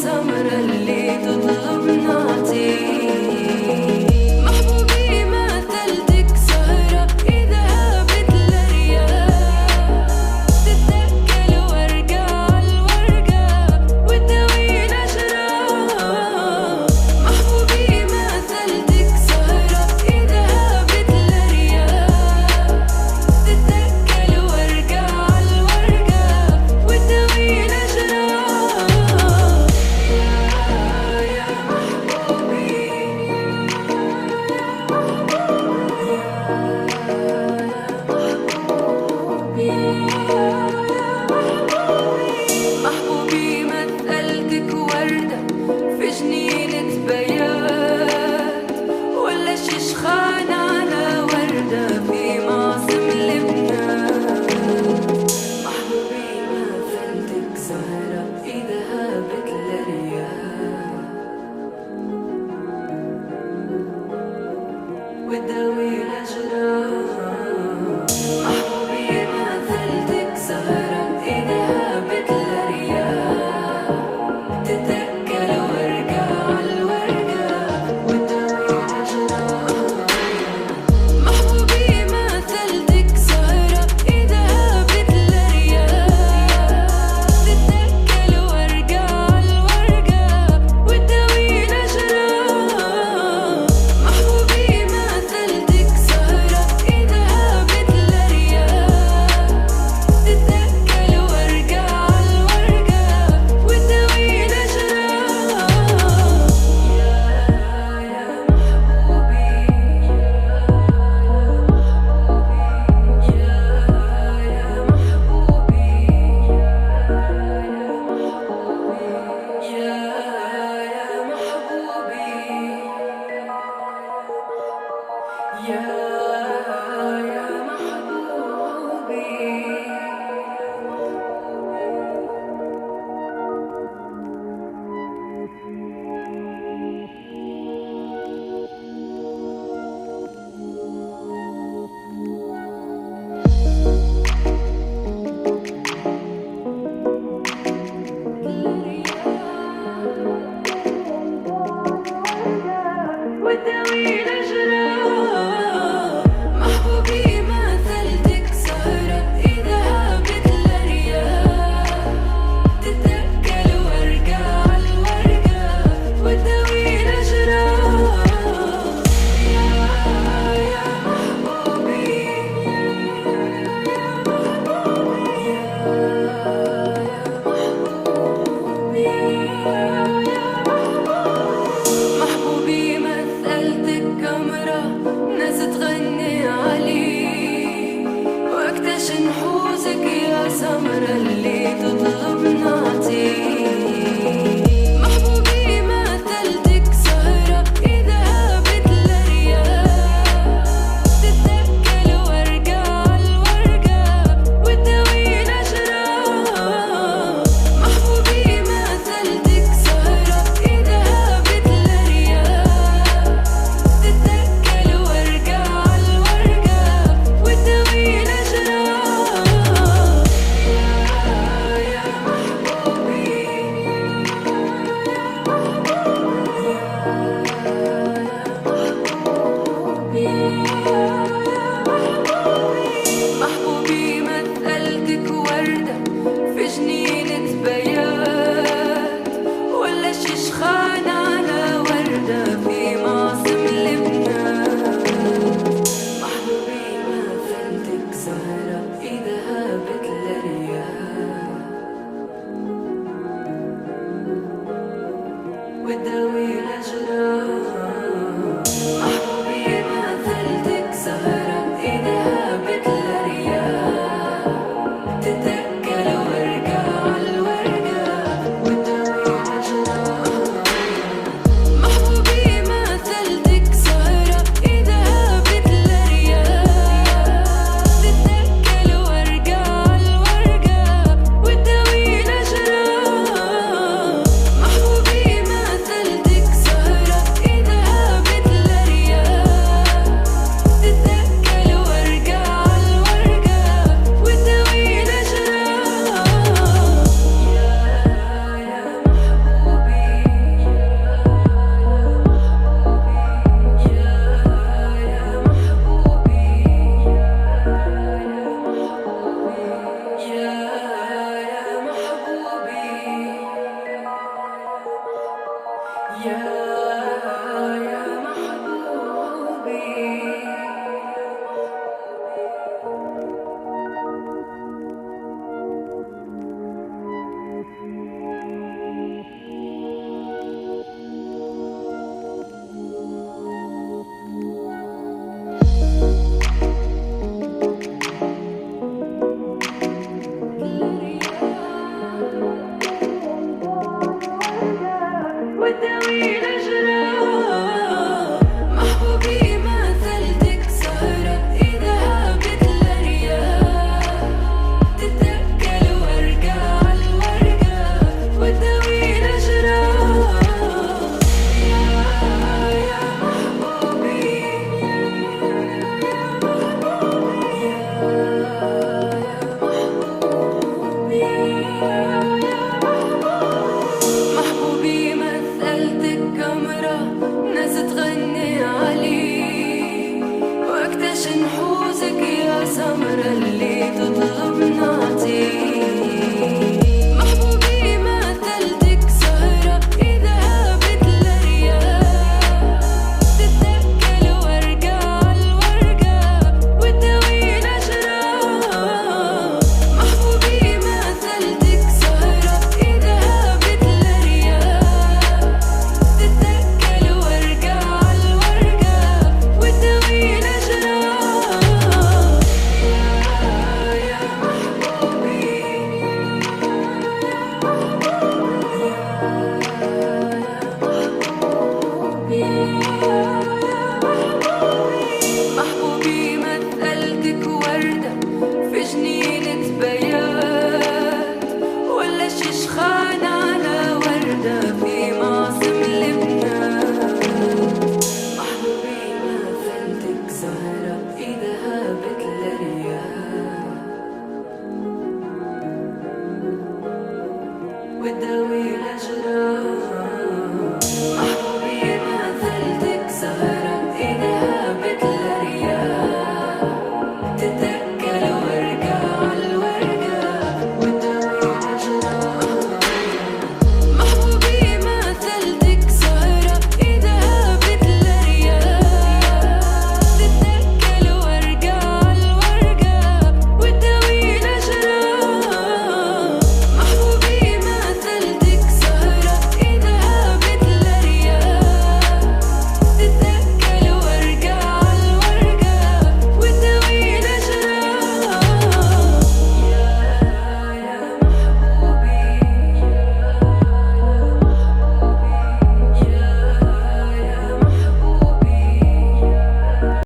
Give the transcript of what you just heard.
سمرة اللي تطلب نعطيك. محبوبي مثلتك سهرة إذا هابت لرياح، تتأكل ورقة عالورقة وتداوي الأجراح. محبوبي مثلتك سهرة إذا هابت لرياح، تتأكل ورقة عالورقة وتداوي الأجراح. يا محبوبي محبوبي مثلتك وردة في جنينة بيات، ولا شيشخان على وردة في معصم لبنان. محبوبي مثلتك سهرة إذا هابت لرياح، وتداوي الأجراح. محبوبي مثلتك سهرة إذا هابت لرياح، تتأكل ورقة عالورقة وتداوي الأجراح. محبوبي مثلتك سهرة إذا هابت لرياح، تتأكل ورقة عالورقة وتداوي الأجراح. محبوبي مثلتك سهرة إذا هابت لرياح، تتأكل ورقة عالورقة وتداوي الأجراح. يا وتداوي الأجراح. محبوبي مثلتك سهرة إذا هابت لرياح، تتأكل ورقة عالورقة وتداوي الأجراح. يا محبوبي محبوبي مثلتك قمرة ناس تغني عليك، وقتاش نحوزك يا سمرة اللي تطلب نعطيك. محبوبي مثلتك سهرة إذا هابت لرياح، تتأكل ورقة عالورقة وتداوي الأجراح. محبوبي مثلتك سهرة إذا هابت لرياح، تتأكل ورقة عالورقة وتداوي الأجراح. يا محبوبي محبوبي مثلتك وردة في جنينة بيات، ولا شيشخان على وردة في معصم لبنان. محبوبي مثلتك سهرة إذا هابت لرياح، وتداوي الأجراح. محبوبي مثلتك سهرة إذا هابت لرياح، تتأكل ورقة عالورقة وتداوي الأجراح. محبوبي مثلتك سهرة إذا هابت لرياح، تتأكل ورقة عالورقة وتداوي الأجراح. محبوبي مثلتك يا محبوبي. وتداوي الأجراح محبوبي مثلتك سهرة إذا هابت الأرياح تتأكل ورقة عالورقة وتداوي الأجراح يا محبوبي محبوبي مثلتك كاميرا ناس تغني عليه وقتاش نحوزك يا سمرة اللي تطلب نعطيه محبوبي مثلتك سهرة إذا هابت الأرياح تتأكل ورقة عالورقة وتداوي الأجراح محبوبي مثلتك سهرة إذا هابت الأرياح تتأكل ورقة عالورقة وتداوي الأجراح يا محبوبي محبوبي مثلتك وردة في جنينة بيات ولا شيشخان على وردة في